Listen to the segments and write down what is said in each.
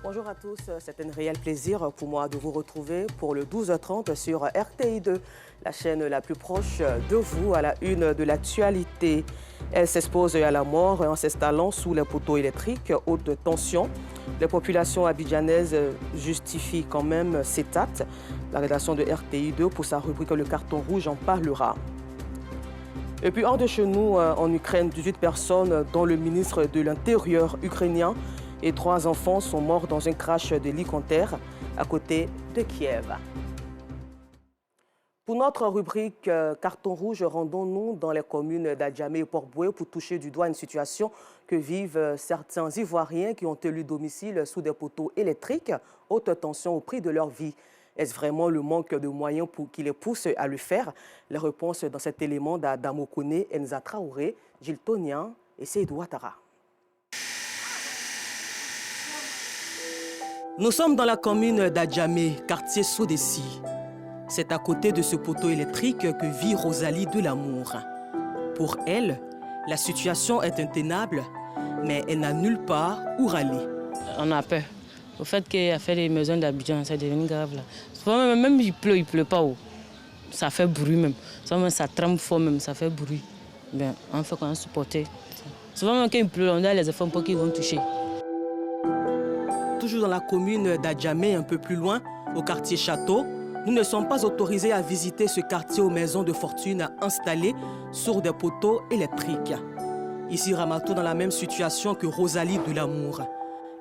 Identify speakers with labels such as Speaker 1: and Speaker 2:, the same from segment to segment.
Speaker 1: Bonjour à tous, c'est un réel plaisir pour moi de vous retrouver pour le 12h30 sur RTI2, la chaîne la plus proche de vous à la une de l'actualité. Elle s'expose à la mort en s'installant sous les poteaux électriques haute tension. Les populations abidjanaises justifient quand même cet acte. La rédaction de RTI2 pour sa rubrique Le carton rouge en parlera. Et puis hors de chez nous, en Ukraine, 18 personnes dont le ministre de l'Intérieur ukrainien et 3 enfants sont morts dans un crash d'hélicoptère à côté de Kiev. Pour notre rubrique Carton rouge, rendons-nous dans les communes d'Adjamé et Port-Boué pour toucher du doigt une situation que vivent certains Ivoiriens qui ont élu domicile sous des poteaux électriques, haute tension au prix de leur vie. Est-ce vraiment le manque de moyens qui les pousse à le faire? Les réponses dans cet élément d'Adamo Kone, Enza Traoré, Gilles Tonien et Seydou Ouattara. Nous sommes dans la commune d'Adjamé, quartier Sodessi. C'est à côté de ce poteau électrique que vit Rosalie Delamour. Pour elle, la situation est intenable, mais elle n'a nulle part où râler.
Speaker 2: On a peur. Au fait qu'il y a fait des maisons d'Abidjan, ça devient grave là. Souvent, même il pleut pas. Oh. Ça fait bruit même. Souvent, ça tremble fort même, ça fait bruit. Bien, on fait qu'on a supporté. Souvent, quand il pleut, on a les enfants qui vont toucher.
Speaker 1: Toujours dans la commune d'Adjamé, un peu plus loin, au quartier Château, nous ne sommes pas autorisés à visiter ce quartier aux maisons de fortune installées sur des poteaux électriques. Ici, Ramato dans la même situation que Rosalie Delamour.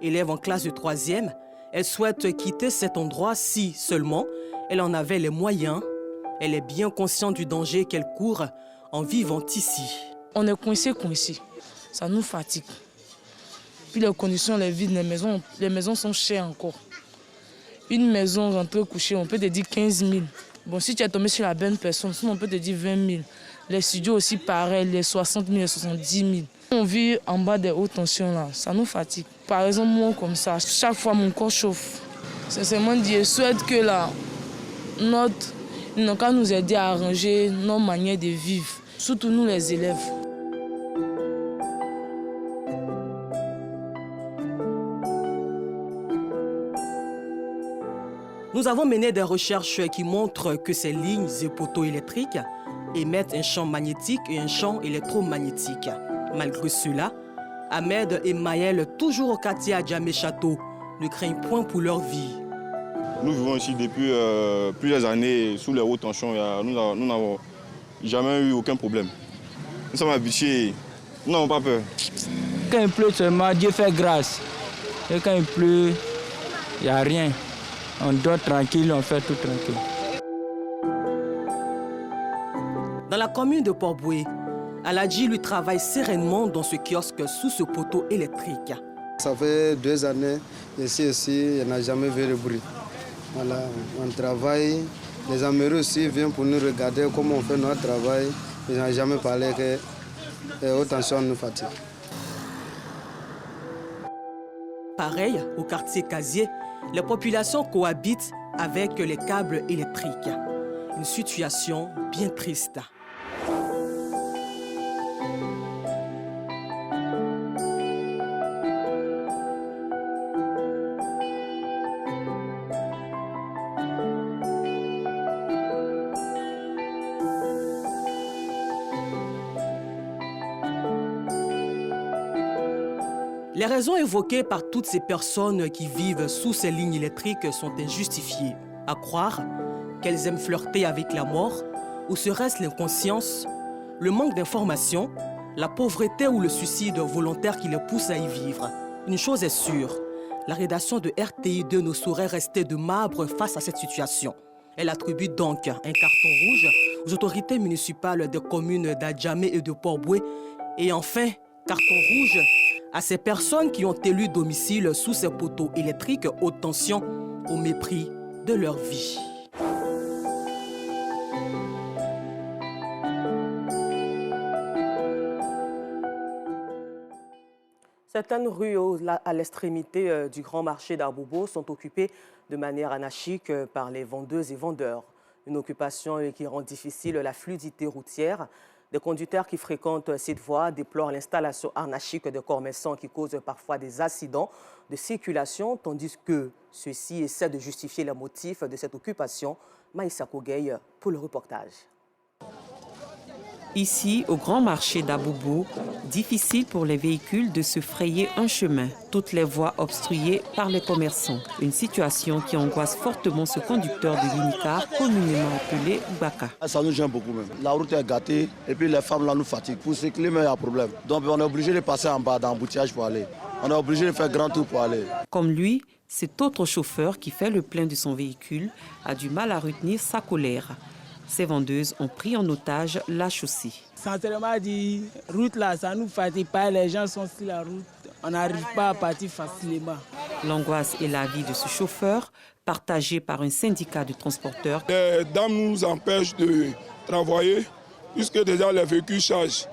Speaker 1: Élève en classe de 3e, elle souhaite quitter cet endroit si seulement elle en avait les moyens. Elle est bien consciente du danger qu'elle court en vivant ici.
Speaker 3: On est coincé. Ça nous fatigue. Puis les conditions, les vides, les maisons sont chères encore. Une maison rentrée couchée, on peut te dire 15 000. Bon, si tu es tombé sur la bonne personne, sinon on peut te dire 20 000. Les studios aussi pareil, les 60 000, les 70 000. On vit en bas des hautes tensions là, ça nous fatigue. Par exemple, moi comme ça, chaque fois mon corps chauffe. Sincèrement, Dieu souhaite que là, ils n'ont qu'à nous aider à arranger nos manières de vivre, surtout nous les élèves.
Speaker 1: Nous avons mené des recherches qui montrent que ces lignes et poteaux électriques émettent un champ magnétique et un champ électromagnétique. Malgré cela, Ahmed et Maël, toujours au quartier Adjamé Château, ne craignent point pour leur vie.
Speaker 4: Nous vivons ici depuis plusieurs années sous les hautes tensions. Nous n'avons jamais eu aucun problème. Nous sommes habitués, nous n'avons pas peur.
Speaker 5: Quand il pleut seulement, Dieu fait grâce. Et quand il pleut, il n'y a rien. On dort tranquille, on fait tout tranquille.
Speaker 1: Dans la commune de Port-Boué, Aladji lui travaille sereinement dans ce kiosque sous ce poteau électrique.
Speaker 6: Ça fait 2 années, ici aussi, il n'a jamais vu le bruit. Voilà, on travaille. Les amoureux aussi viennent pour nous regarder comment on fait notre travail. Ils n'ont jamais parlé que les hautes tensions nous fatiguent.
Speaker 1: Pareil, au quartier Casier, les populations cohabitent avec les câbles électriques. Une situation bien triste. Les raisons évoquées par toutes ces personnes qui vivent sous ces lignes électriques sont injustifiées. À croire qu'elles aiment flirter avec la mort, ou serait-ce l'inconscience, le manque d'information, la pauvreté ou le suicide volontaire qui les pousse à y vivre. Une chose est sûre, la rédaction de RTI2 ne saurait rester de marbre face à cette situation. Elle attribue donc un carton rouge aux autorités municipales des communes d'Adjamé et de Port-Boué. Et enfin, carton rouge à ces personnes qui ont élu domicile sous ces poteaux électriques haute tension au mépris de leur vie. Certaines rues à l'extrémité du grand marché d'Abobo sont occupées de manière anarchique par les vendeuses et vendeurs. Une occupation qui rend difficile la fluidité routière. Des conducteurs qui fréquentent cette voie déplorent l'installation anarchique de commerçants qui causent parfois des accidents de circulation, tandis que ceux-ci essaient de justifier les motifs de cette occupation. Maïssa Kogey pour le reportage.
Speaker 7: Ici, au grand marché d'Aboubou, difficile pour les véhicules de se frayer un chemin, toutes les voies obstruées par les commerçants. Une situation qui angoisse fortement ce conducteur de l'Unicar, communément appelé Baka.
Speaker 8: Ça nous gêne beaucoup même. La route est gâtée et puis les femmes là nous fatiguent. Pour circuler, il y a problème. Donc on est obligé de passer en bas dans l'embouteillage pour aller. On est obligé de faire grand tour pour aller.
Speaker 7: Comme lui, cet autre chauffeur qui fait le plein de son véhicule a du mal à retenir sa colère. Ces vendeuses ont pris en otage la chaussée.
Speaker 9: Sincèrement dit, route là, ça nous fatigue pas, les gens sont sur la route, on n'arrive pas à partir facilement.
Speaker 7: L'angoisse et la vie de ce chauffeur, partagée par un syndicat de transporteurs.
Speaker 10: Les dames nous empêchent de travailler puisque déjà les véhicules chargent.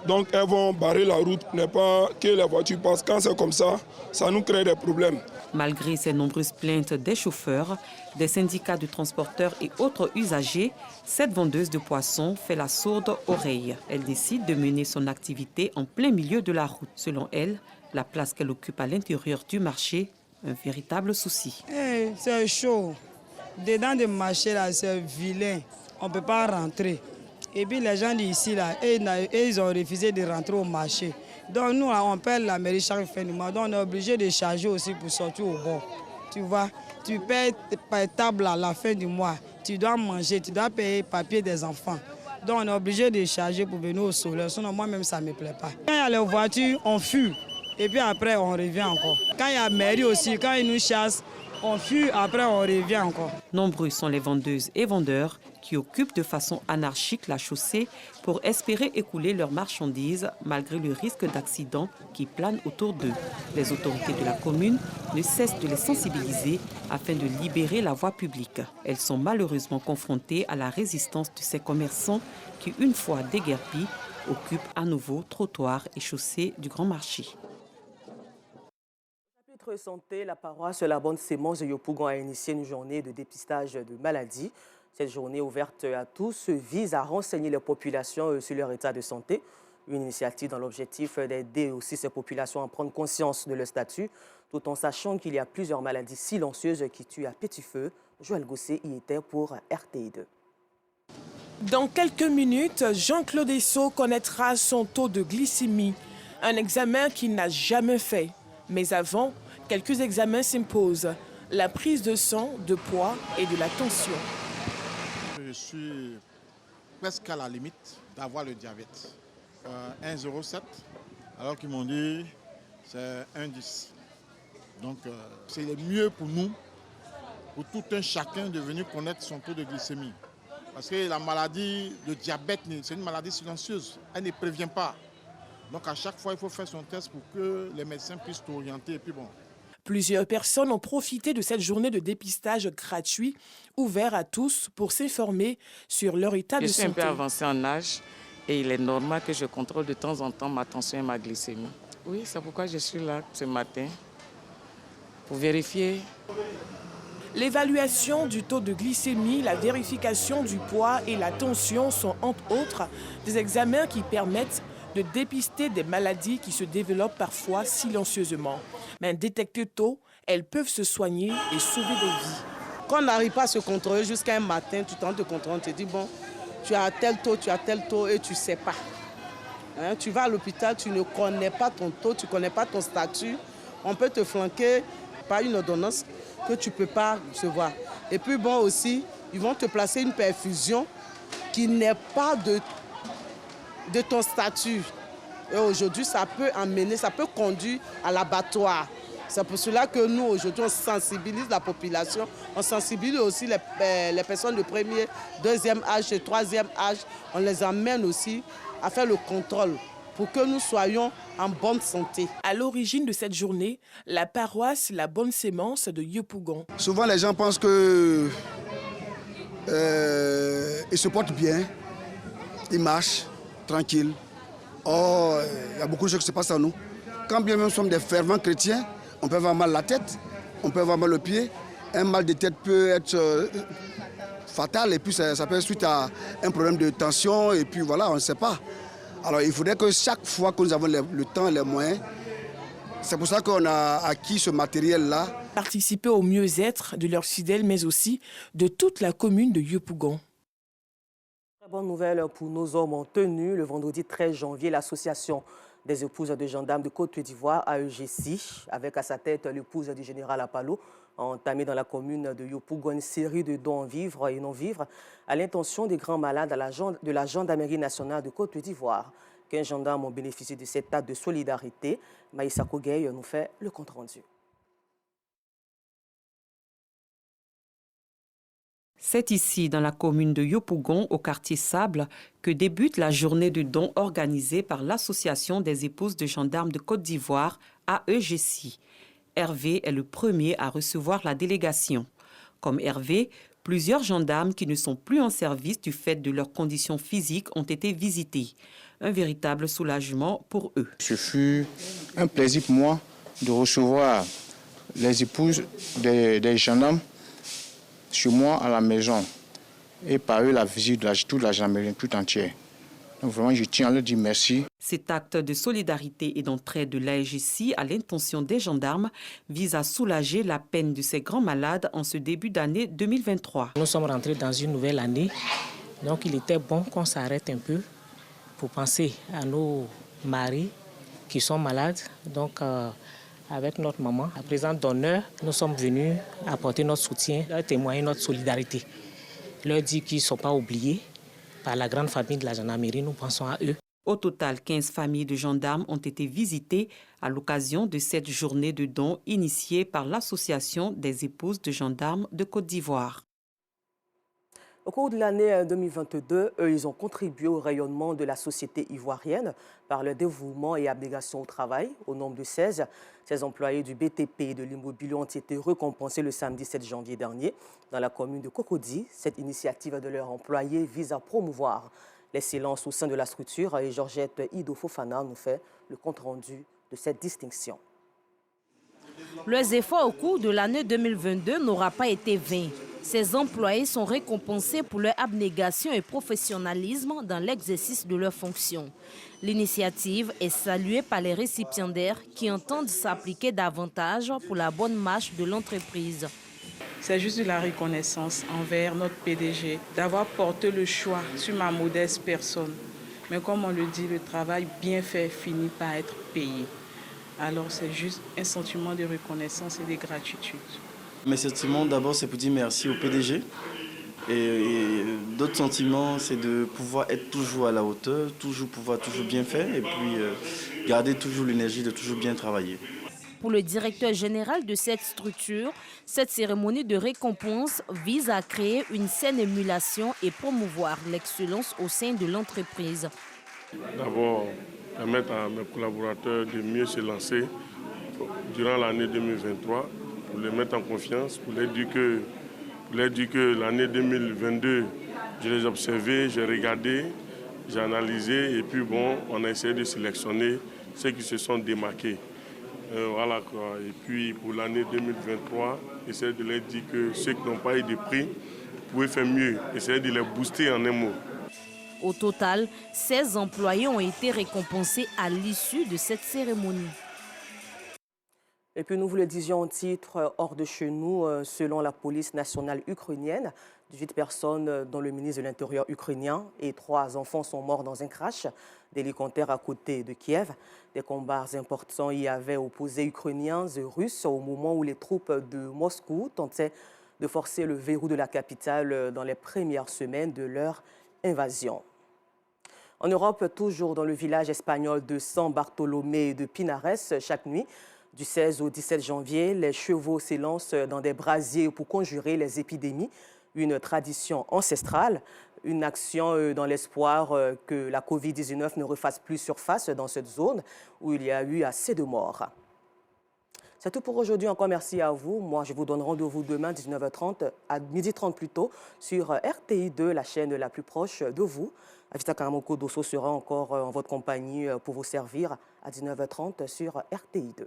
Speaker 10: Donc elles vont barrer la route pour ne pas que les voitures passent. Quand c'est comme ça, ça nous crée des problèmes.
Speaker 7: Malgré ces nombreuses plaintes des chauffeurs, des syndicats de transporteurs et autres usagers, cette vendeuse de poissons fait la sourde oreille. Elle décide de mener son activité en plein milieu de la route. Selon elle, la place qu'elle occupe à l'intérieur du marché, un véritable souci.
Speaker 9: C'est chaud. Dedans du marché, c'est vilain. On ne peut pas rentrer. Et puis les gens d'ici, ils ont refusé de rentrer au marché. Donc nous, on paye la mairie chaque fin du mois. Donc on est obligé de charger aussi pour sortir au bord. Tu vois, tu payes par table à la fin du mois. Tu dois manger, tu dois payer le papier des enfants. Donc on est obligé de charger pour venir au soleil. Sinon moi-même, ça ne me plaît pas. Quand il y a les voitures, on fuit. Et puis après, on revient encore. Quand il y a la mairie aussi, quand ils nous chassent, on fuit, après on revient encore.
Speaker 7: Nombreux sont les vendeuses et vendeurs qui occupent de façon anarchique la chaussée pour espérer écouler leurs marchandises malgré le risque d'accident qui plane autour d'eux. Les autorités de la commune ne cessent de les sensibiliser afin de libérer la voie publique. Elles sont malheureusement confrontées à la résistance de ces commerçants qui, une fois déguerpis, occupent à nouveau trottoirs et chaussées du grand marché.
Speaker 1: Santé, la paroisse La Bonne Sémence de Yopougon a initié une journée de dépistage de maladies. Cette journée ouverte à tous vise à renseigner les populations sur leur état de santé. Une initiative dans l'objectif d'aider aussi ces populations à prendre conscience de leur statut, tout en sachant qu'il y a plusieurs maladies silencieuses qui tuent à petit feu. Joël Gossé y était pour RTI2.
Speaker 11: Dans quelques minutes, Jean-Claude Esso connaîtra son taux de glycémie, un examen qu'il n'a jamais fait. Mais avant, quelques examens s'imposent. La prise de sang, de poids et de la tension.
Speaker 12: Je suis presque à la limite d'avoir le diabète. 1,07, alors qu'ils m'ont dit c'est 1,10. Donc c'est le mieux pour nous, pour tout un chacun de venir connaître son taux de glycémie. Parce que la maladie de diabète, c'est une maladie silencieuse. Elle ne prévient pas. Donc à chaque fois, il faut faire son test pour que les médecins puissent t'orienter. Et puis bon.
Speaker 11: Plusieurs personnes ont profité de cette journée de dépistage gratuit, ouvert à tous pour s'informer sur leur état de santé.
Speaker 13: Je suis un peu avancée en âge et il est normal que je contrôle de temps en temps ma tension et ma glycémie. Oui, c'est pourquoi je suis là ce matin, pour vérifier.
Speaker 11: L'évaluation du taux de glycémie, la vérification du poids et la tension sont entre autres des examens qui permettent de dépister des maladies qui se développent parfois silencieusement. Mais détectées tôt, elles peuvent se soigner et sauver des vies.
Speaker 14: Quand on n'arrive pas à se contrôler jusqu'à un matin, tu tentes de contrôler, on te dit bon, tu as tel taux et tu ne sais pas. Hein, tu vas à l'hôpital, tu ne connais pas ton taux, tu ne connais pas ton statut. On peut te flanquer par une ordonnance que tu ne peux pas recevoir. Et puis bon aussi, ils vont te placer une perfusion qui n'est pas de ton statut. Et aujourd'hui, ça peut conduire à l'abattoir. C'est pour cela que nous, aujourd'hui, on sensibilise la population, on sensibilise aussi les personnes de premier, deuxième âge et troisième âge. On les amène aussi à faire le contrôle pour que nous soyons en bonne santé.
Speaker 11: À l'origine de cette journée, la paroisse La Bonne Sémence de Yopougon.
Speaker 6: Souvent, les gens pensent que ils se portent bien, ils marchent tranquilles. Or, il y a beaucoup de choses qui se passent en nous. Quand bien même nous sommes des fervents chrétiens, on peut avoir mal à la tête, on peut avoir mal aux pieds. Un mal de tête peut être
Speaker 15: fatal et puis ça peut être suite à un problème de tension et puis voilà, on ne sait pas. Alors il faudrait que chaque fois que nous avons le temps et les moyens, c'est pour ça qu'on a acquis ce matériel-là.
Speaker 11: Participer au mieux-être de leurs fidèles, mais aussi de toute la commune de Yopougon.
Speaker 1: Très bonne nouvelle pour nos hommes en tenue. Le vendredi 13 janvier, l'association des épouses de gendarmes de Côte d'Ivoire, AEGC, avec à sa tête l'épouse du général Apalo, a entamé dans la commune de Yopougon une série de dons en vivres et non-vivres à l'intention des grands malades de la Gendarmerie nationale de Côte d'Ivoire. 15 gendarmes ont bénéficié de cet acte de solidarité. Maïssa Kogay nous fait le compte-rendu.
Speaker 7: C'est ici, dans la commune de Yopougon, au quartier Sable, que débute la journée de dons organisée par l'Association des épouses de gendarmes de Côte d'Ivoire, AEGC. Hervé est le premier à recevoir la délégation. Comme Hervé, plusieurs gendarmes qui ne sont plus en service du fait de leurs conditions physiques ont été visités. Un véritable soulagement pour eux.
Speaker 16: Ce fut un plaisir pour moi de recevoir les épouses des gendarmes chez moi à la maison et par eux la visite de toute la gendarmerie tout entière. Donc vraiment, je tiens à leur dire merci.
Speaker 7: Cet acte de solidarité et d'entraide de l'AEGC à l'intention des gendarmes vise à soulager la peine de ces grands malades en ce début d'année 2023.
Speaker 17: Nous sommes rentrés dans une nouvelle année, donc il était bon qu'on s'arrête un peu pour penser à nos maris qui sont malades. Donc avec notre maman, à présent d'honneur, nous sommes venus apporter notre soutien, leur témoigner notre solidarité, leur dire qu'ils ne sont pas oubliés par la grande famille de la gendarmerie, nous pensons à eux.
Speaker 7: Au total, 15 familles de gendarmes ont été visitées à l'occasion de cette journée de dons initiée par l'Association des épouses de gendarmes de Côte d'Ivoire.
Speaker 1: Au cours de l'année 2022, ils ont contribué au rayonnement de la société ivoirienne par leur dévouement et abnégation au travail. Au nombre de 16, ces employés du BTP et de l'immobilier ont été récompensés le samedi 7 janvier dernier dans la commune de Cocody. Cette initiative de leurs employés vise à promouvoir l'excellence au sein de la structure et Georgette Ido Fofana nous fait le compte-rendu de cette distinction.
Speaker 18: Leurs efforts au cours de l'année 2022 n'auront pas été vains. Ces employés sont récompensés pour leur abnégation et professionnalisme dans l'exercice de leurs fonctions. L'initiative est saluée par les récipiendaires qui entendent s'appliquer davantage pour la bonne marche de l'entreprise.
Speaker 19: C'est juste de la reconnaissance envers notre PDG d'avoir porté le choix sur ma modeste personne. Mais comme on le dit, le travail bien fait finit par être payé. Alors c'est juste un sentiment de reconnaissance et de gratitude.
Speaker 20: Mes sentiments, d'abord, c'est pour dire merci au PDG. Et d'autres sentiments, c'est de pouvoir être toujours à la hauteur, pouvoir toujours bien faire et puis garder toujours l'énergie de toujours bien travailler.
Speaker 18: Pour le directeur général de cette structure, cette cérémonie de récompense vise à créer une saine émulation et promouvoir l'excellence au sein de l'entreprise.
Speaker 21: D'abord, permettre à mes collaborateurs de mieux se lancer durant l'année 2023, pour les mettre en confiance, pour leur dire que l'année 2022, je les ai observés, j'ai regardé, j'ai analysé et puis bon, on a essayé de sélectionner ceux qui se sont démarqués. Voilà quoi. Et puis pour l'année 2023, essayer de leur dire que ceux qui n'ont pas eu de prix pouvaient faire mieux, essayer de les booster en un mot.
Speaker 18: Au total, 16 employés ont été récompensés à l'issue de cette cérémonie.
Speaker 1: Et puis nous vous le disions en titre, hors de chez nous, selon la police nationale ukrainienne, 18 personnes dont le ministre de l'Intérieur ukrainien et 3 enfants sont morts dans un crash d'hélicoptère à côté de Kiev. Des combats importants y avaient opposé Ukrainiens et Russes au moment où les troupes de Moscou tentaient de forcer le verrou de la capitale dans les premières semaines de leur invasion. En Europe, toujours dans le village espagnol de San Bartolomé de Pinares, chaque nuit, du 16 au 17 janvier, les chevaux s'élancent dans des brasiers pour conjurer les épidémies, une tradition ancestrale, une action dans l'espoir que la Covid-19 ne refasse plus surface dans cette zone où il y a eu assez de morts. C'est tout pour aujourd'hui. Encore merci à vous. Moi, je vous donne rendez-vous demain, 19h30, à 12h30 plus tôt, sur RTI2, la chaîne la plus proche de vous. Avita Karamoko Dosso sera encore en votre compagnie pour vous servir à 19h30 sur RTI2.